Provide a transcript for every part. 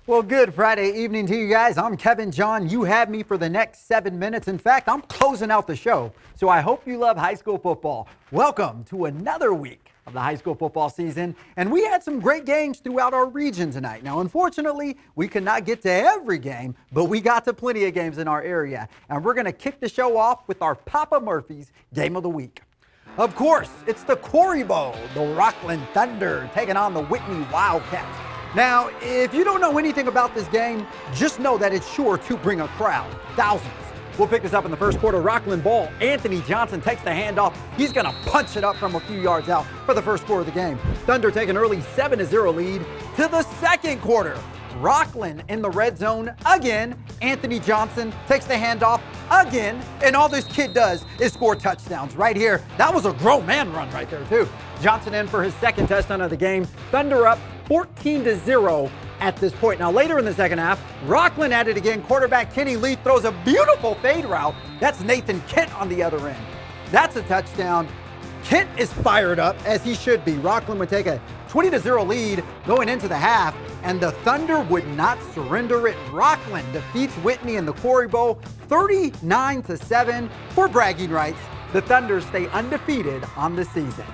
Well, good Friday evening to you guys. I'm Kevin John. You have me for the next 7 minutes. In fact, I'm closing out the show. So I hope you love high school football. Welcome to another week of the high school football season. And we had some great games throughout our region tonight. Now, unfortunately, we could not get to every game, but we got to plenty of games in our area. And we're going to kick the show off with our Papa Murphy's Game of the Week. Of course, it's the Quarry Bowl, the Rocklin Thunder taking on the Whitney Wildcats. Now, if you don't know anything about this game, just know that it's sure to bring a crowd, thousands. We'll pick this up in the first quarter. Rocklin ball. Anthony Johnson takes the handoff. He's going to punch it up from a few yards out for the first score of the game. Thunder take an early 7-0 lead to the second quarter. Rocklin in the red zone again. Anthony Johnson takes the handoff again, and all this kid does is score touchdowns right here. That was a grown man run right there, too. Johnson in for his second touchdown of the game. Thunder up 14-0 at this point. Now, later in the second half, Rocklin at it again. Quarterback Kenny Lee throws a beautiful fade route. That's Nathan Kent on the other end. That's a touchdown. Kent is fired up, as he should be. Rocklin would take a 20-0 lead going into the half, and the Thunder would not surrender it. Rocklin defeats Whitney in the Quarry Bowl 39-7 for bragging rights. The Thunder stay undefeated on the season.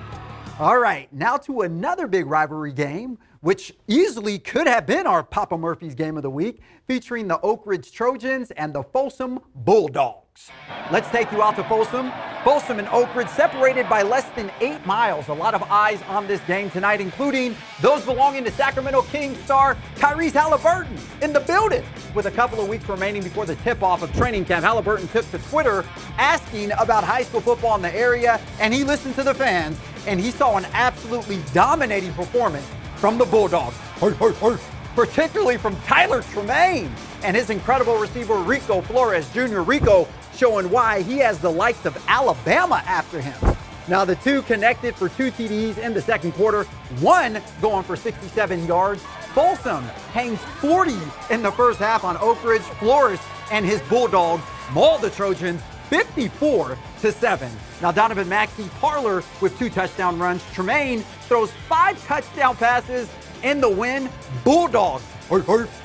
All right, now to another big rivalry game, which easily could have been our Papa Murphy's Game of the Week, featuring the Oak Ridge Trojans and the Folsom Bulldogs. Let's take you out to Folsom. Folsom and Oak Ridge separated by less than 8 miles. A lot of eyes on this game tonight, including those belonging to Sacramento Kings star Tyrese Halliburton in the building. With a couple of weeks remaining before the tip-off of training camp, Halliburton took to Twitter asking about high school football in the area, and he listened to the fans, and he saw an absolutely dominating performance from the Bulldogs, particularly from Tyler Tremaine and his incredible receiver Rico Flores Jr. Rico showing why he has the likes of Alabama after him. Now the two connected for 2 TDs in the second quarter, one going for 67 yards. Folsom hangs 40 in the first half on Oak Ridge. Flores and his Bulldogs mauled the Trojans 54-7. Now Donovan Maxey Parlor with 2 touchdown runs. Tremaine throws 5 touchdown passes in the win. Bulldogs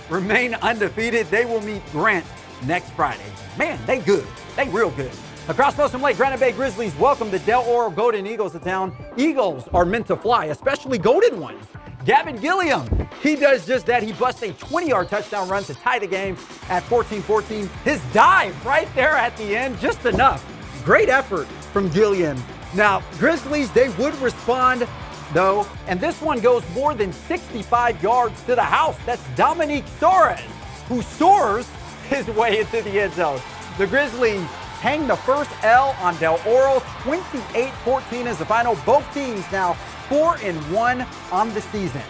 remain undefeated. They will meet Grant next Friday. Man, they good. They real good. Across Folsom Lake, Granite Bay Grizzlies welcome the Del Oro Golden Eagles to town. Eagles are meant to fly, especially golden ones. Gavin Gilliam, he does just that. He busts a 20-yard touchdown run to tie the game at 14-14. His dive right there at the end, just enough. Great effort from Gilliam. Now, Grizzlies, they would respond, though, and this one goes more than 65 yards to the house. That's Dominique Soares, who soars his way into the end zone. The Grizzlies hang the first L on Del Oro. 28-14 is the final. Both teams now 4-1 on the season.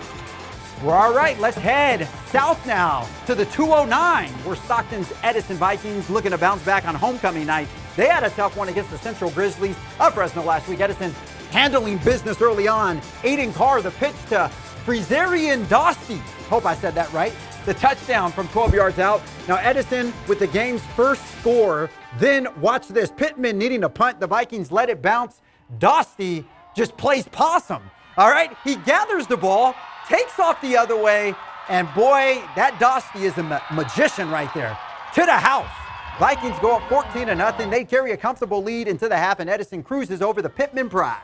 We're all right. Let's head south now to the 209, where Stockton's Edison Vikings looking to bounce back on homecoming night. They had a tough one against the Central Grizzlies of Fresno last week. Edison handling business early on. Aiden Carr, the pitch to Frizerian Dostie. Hope I said that right. The touchdown from 12 yards out. Now Edison with the game's first score. Then watch this. Pittman needing a punt. The Vikings let it bounce. Dostie just plays possum. All right, he gathers the ball, takes off the other way, and boy, that Dostie is a magician right there. To the house. Vikings go up 14-0. They carry a comfortable lead into the half, and Edison cruises over the Pittman Pride.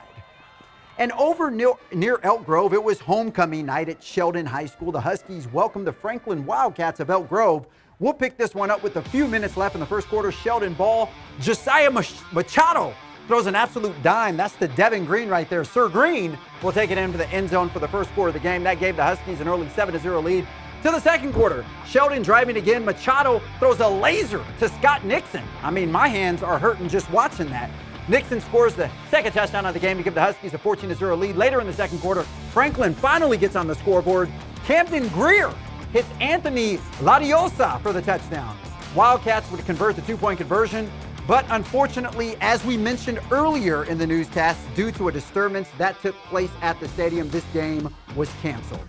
And over near Elk Grove, it was homecoming night at Sheldon High School. The Huskies welcome the Franklin Wildcats of Elk Grove. We'll pick this one up with a few minutes left in the first quarter. Sheldon ball. Josiah Machado throws an absolute dime. That's the Devin Green right there. Sir Green will take it into the end zone for the first quarter of the game. That gave the Huskies an early 7-0 lead. To the second quarter, Sheldon driving again. Machado throws a laser to Scott Nixon. I mean, my hands are hurting just watching that. Nixon scores the second touchdown of the game to give the Huskies a 14-0 lead. Later in the second quarter, Franklin finally gets on the scoreboard. Camden Greer hits Anthony Ladiosa for the touchdown. Wildcats would convert the 2-point conversion, but unfortunately, as we mentioned earlier in the newscast, due to a disturbance that took place at the stadium, this game was canceled.